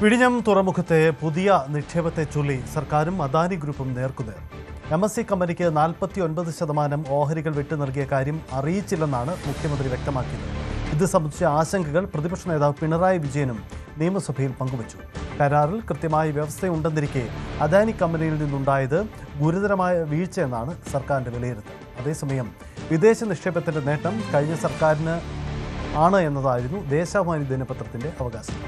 വിഴിഞ്ഞം തുറമുഖത്തെ പുതിയ നിക്ഷേപത്തെ ചൊല്ലി സർക്കാരും അദാനി ഗ്രൂപ്പും നേർക്കുനേർ. MSC കമ്പനിക്ക് 49% ഓഹരികൾ വിട്ടു നൽകിയ കാര്യം അറിയിച്ചില്ലെന്നാണ് മുഖ്യമന്ത്രി വ്യക്തമാക്കിയത്. ഇത് സംബന്ധിച്ച ആശങ്കകൾ പ്രതിപക്ഷ നേതാവ് പിണറായി വിജയനും നിയമസഭയിൽ പങ്കുവച്ചു. കരാറിൽ കൃത്യമായ വ്യവസ്ഥയുണ്ടെന്നിരിക്കെ അദാനി കമ്പനിയിൽ നിന്നുണ്ടായത് ഗുരുതരമായ വീഴ്ചയെന്നാണ് സർക്കാരിന്റെ വിലയിരുത്തൽ. അതേസമയം വിദേശ നിക്ഷേപത്തിന്റെ നേട്ടം കഴിഞ്ഞ സർക്കാരിന് ആണ് എന്നതായിരുന്നു ദേശാഭിമാനി ദിനപത്രത്തിന്റെ അവകാശം.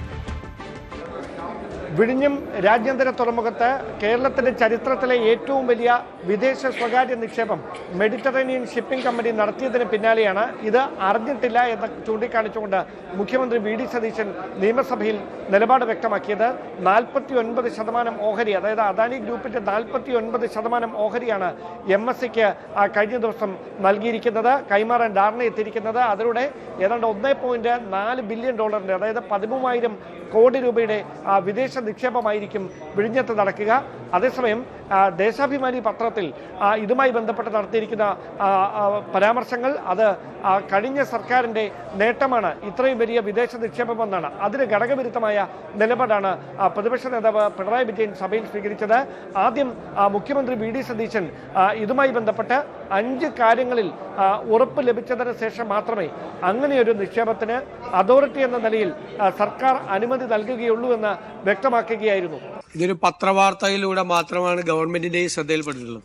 വിഴിഞ്ഞം രാജ്യാന്തര തുറമുഖത്ത് കേരളത്തിൻ്റെ ചരിത്രത്തിലെ ഏറ്റവും വലിയ വിദേശ സ്വകാര്യ നിക്ഷേപം മെഡിറ്ററേനിയൻ ഷിപ്പിംഗ് കമ്പനി നടത്തിയതിന് പിന്നാലെയാണ് ഇത് അറിഞ്ഞിട്ടില്ല എന്ന് ചൂണ്ടിക്കാണിച്ചുകൊണ്ട് മുഖ്യമന്ത്രി VD സതീശൻ നിയമസഭയിൽ നിലപാട് വ്യക്തമാക്കിയത്. 49% ഓഹരി, അതായത് അദാനി ഗ്രൂപ്പിൻ്റെ 49% ഓഹരിയാണ് MSCക്ക് കഴിഞ്ഞ ദിവസം നൽകിയിരിക്കുന്നത്, കൈമാറാൻ ധാരണ എത്തിയിരിക്കുന്നത്. അതിലൂടെ ഏതാണ്ട് $1.4 ബില്യൺ, അതായത് 13,000 കോടി രൂപയുടെ വിദേശ നിക്ഷേപമായിരിക്കും വിഴിഞ്ഞത്ത് നടക്കുക. അതേസമയം ദേശാഭിമാനി പത്രത്തിൽ ഇതുമായി ബന്ധപ്പെട്ട് നടത്തിയിരിക്കുന്ന പരാമർശങ്ങൾ അത് കഴിഞ്ഞ സർക്കാരിൻ്റെ നേട്ടമാണ് ഇത്രയും വലിയ വിദേശ നിക്ഷേപമെന്നാണ്. അതിന് ഘടകവിരുദ്ധമായ നിലപാടാണ് പ്രതിപക്ഷ നേതാവ് പിണറായി വിജയൻ സഭയിൽ സ്വീകരിച്ചത്. ആദ്യം മുഖ്യമന്ത്രി VD സതീശൻ ഇതുമായി ബന്ധപ്പെട്ട് 5 കാര്യങ്ങളിൽ ഉറപ്പ് ലഭിച്ചതിന് ശേഷം മാത്രമേ അങ്ങനെയൊരു നിക്ഷേപത്തിന് അതോറിറ്റി എന്ന നിലയിൽ സർക്കാർ അനുമതി നൽകുകയുള്ളൂ എന്ന് വ്യക്തമാക്കുകയായിരുന്നു. ഇതൊരു പത്രവാർത്തയിലൂടെ മാത്രമാണ് ഗവൺമെന്റിന്റെ ശ്രദ്ധയിൽപ്പെട്ടിട്ടുള്ളത്.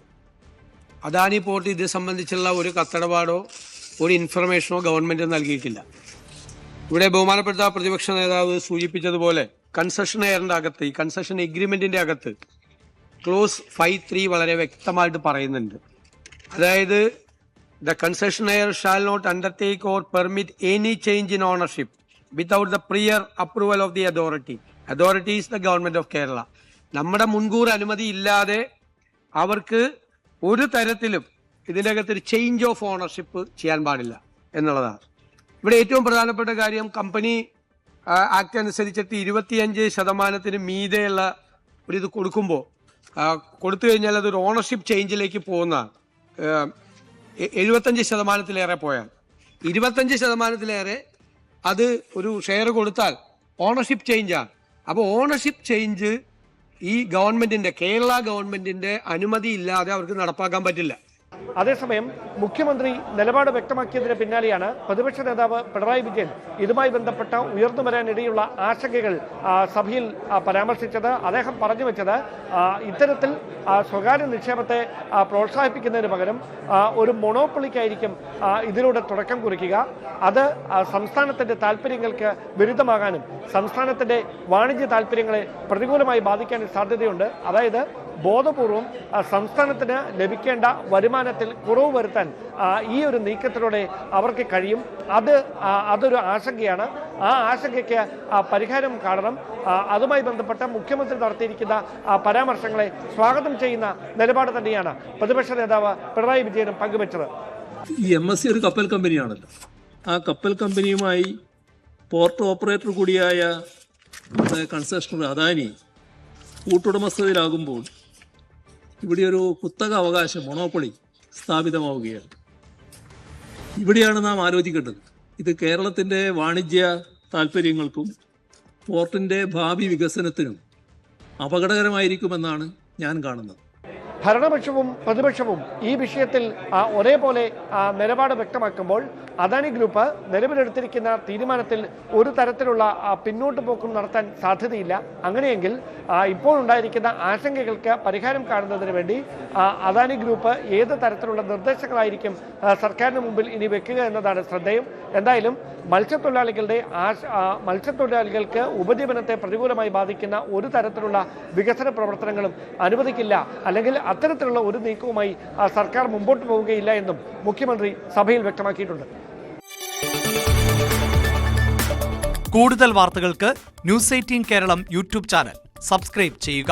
അദാനി പോർട്ട് ഇത് സംബന്ധിച്ചുള്ള ഒരു കത്തടപാടോ ഒരു ഇൻഫർമേഷനോ ഗവൺമെന്റ് നൽകിയിട്ടില്ല. ഇവിടെ ബഹുമാനപ്പെട്ട പ്രതിപക്ഷ നേതാവ് സൂചിപ്പിച്ചതുപോലെ കൺസെഷനെയറിന്റെ അകത്ത്, ഈ കൺസെഷൻ എഗ്രിമെന്റിന്റെ അകത്ത് ക്ലോസ് 5.3 വളരെ വ്യക്തമായിട്ട് പറയുന്നുണ്ട്. അതായത് the concessionaire shall not undertake or permit any change in ownership without the prior approval of the authority. Authority is the government of Kerala. നമ്മുടെ മുൻകൂർ അനുമതി ഇല്ലാതെ അവർക്ക് ഒരു തരത്തിലും ഇതിനകത്ത് ഒരു ചേഞ്ച് ഓഫ് ഓണർഷിപ്പ് ചെയ്യാൻ പാടില്ല എന്നുള്ളതാണ്. ഇവിടെ ഏറ്റവും പ്രധാനപ്പെട്ട കാര്യം, കമ്പനി ആക്ട് അനുസരിച്ചിട്ട് 25% മീതെയുള്ള ഒരു ഇത് കൊടുക്കുമ്പോൾ കൊടുത്തു കഴിഞ്ഞാൽ അതൊരു ഓണർഷിപ്പ് ചേഞ്ചിലേക്ക് പോകുന്നതാണ്. 75%-ലേറെ പോയാൽ 25%-ലേറെ അത് ഒരു ഷെയർ കൊടുത്താൽ ഓണർഷിപ്പ് ചേഞ്ചാണ്. അപ്പോൾ ഓണർഷിപ്പ് ചേഞ്ച് ഈ ഗവൺമെന്റിന്റെ, കേരള ഗവൺമെന്റിന്റെ അനുമതി ഇല്ലാതെ അവർക്ക് നടപ്പാക്കാൻ പറ്റില്ല. അതേസമയം മുഖ്യമന്ത്രി നിലപാട് വ്യക്തമാക്കിയതിന് പിന്നാലെയാണ് പ്രതിപക്ഷ നേതാവ് പിണറായി വിജയൻ ഇതുമായി ബന്ധപ്പെട്ട ഉയർന്നു വരാനിടയുള്ള ആശങ്കകൾ സഭയിൽ പരാമർശിച്ചത്. അദ്ദേഹം പറഞ്ഞു വെച്ചത്, ഇത്തരത്തിൽ സ്വകാര്യ നിക്ഷേപത്തെ പ്രോത്സാഹിപ്പിക്കുന്നതിന് പകരം ഒരു മൊണോപ്പൊളിക്കായിരിക്കും ഇതിലൂടെ തുടക്കം കുറിക്കുക. അത് സംസ്ഥാനത്തിന്റെ താല്പര്യങ്ങൾക്ക് വിരുദ്ധമാകാനും സംസ്ഥാനത്തിന്റെ വാണിജ്യ താല്പര്യങ്ങളെ പ്രതികൂലമായി ബാധിക്കാനും സാധ്യതയുണ്ട്. അതായത് ബോധപൂർവം സംസ്ഥാനത്തിന് ലഭിക്കേണ്ട വരുമാനത്തിൽ കുറവ് വരുത്താൻ ഈ ഒരു നീക്കത്തിലൂടെ അവർക്ക് കഴിയും. അതൊരു ആശങ്കയാണ്. ആ ആശങ്കയ്ക്ക് പരിഹാരം കാണണം. അതുമായി ബന്ധപ്പെട്ട മുഖ്യമന്ത്രി നടത്തിയിരിക്കുന്ന പരാമർശങ്ങളെ സ്വാഗതം ചെയ്യുന്ന നിലപാട് തന്നെയാണ് പ്രതിപക്ഷ നേതാവ് പിണറായി വിജയനും പങ്കുവച്ചത്. ഈ MSC ഒരു കപ്പൽ കമ്പനിയാണല്ലോ. ആ കപ്പൽ കമ്പനിയുമായി പോർട്ട് ഓപ്പറേറ്റർ കൂടിയായ കൺസെഷണർ അദാനി കൂട്ടുടമസ്ഥതയിലാകുമ്പോൾ ഇവിടെ ഒരു കുത്തക അവകാശം, മൊണോപ്പൊളി സ്ഥാപിതമാവുകയാണ്. ഇവിടെയാണ് നാം ആലോചിക്കേണ്ടത്. ഇത് കേരളത്തിൻ്റെ വാണിജ്യ താല്പര്യങ്ങൾക്കും പോർട്ടിൻ്റെ ഭാവി വികസനത്തിനും അപകടകരമായിരിക്കുമെന്നാണ് ഞാൻ കാണുന്നത്. ഭരണപക്ഷവും പ്രതിപക്ഷവും ഈ വിഷയത്തിൽ ഒരേപോലെ നിലപാട് വ്യക്തമാക്കുമ്പോൾ അദാനി ഗ്രൂപ്പ് നിലവിലെടുത്തിരിക്കുന്ന തീരുമാനത്തിൽ ഒരു തരത്തിലുള്ള പിന്നോട്ട് പോക്കും നടത്താൻ സാധ്യതയില്ല. അങ്ങനെയെങ്കിൽ ഇപ്പോൾ ഉണ്ടായിരിക്കുന്ന ആശങ്കകൾക്ക് പരിഹാരം കാണുന്നതിന് വേണ്ടി അദാനി ഗ്രൂപ്പ് ഏത് തരത്തിലുള്ള നിർദ്ദേശങ്ങളായിരിക്കും സർക്കാരിന് മുമ്പിൽ ഇനി വെക്കുക എന്നതാണ് ശ്രദ്ധേയം. എന്തായാലും മത്സ്യത്തൊഴിലാളികൾക്ക് ഉപജീവനത്തെ പ്രതികൂലമായി ബാധിക്കുന്ന ഒരു തരത്തിലുള്ള വികസന പ്രവർത്തനങ്ങളും അനുവദിക്കില്ല, അല്ലെങ്കിൽ അത്തരത്തിലുള്ള ഒരു നീക്കവുമായി സർക്കാർ മുമ്പോട്ട് പോവുകയില്ല എന്നും മുഖ്യമന്ത്രി സഭയിൽ വ്യക്തമാക്കിയിട്ടുണ്ട്. കൂടുതൽ വാർത്തകൾക്ക് News 18 Keralam YouTube channel subscribe ചെയ്യുക.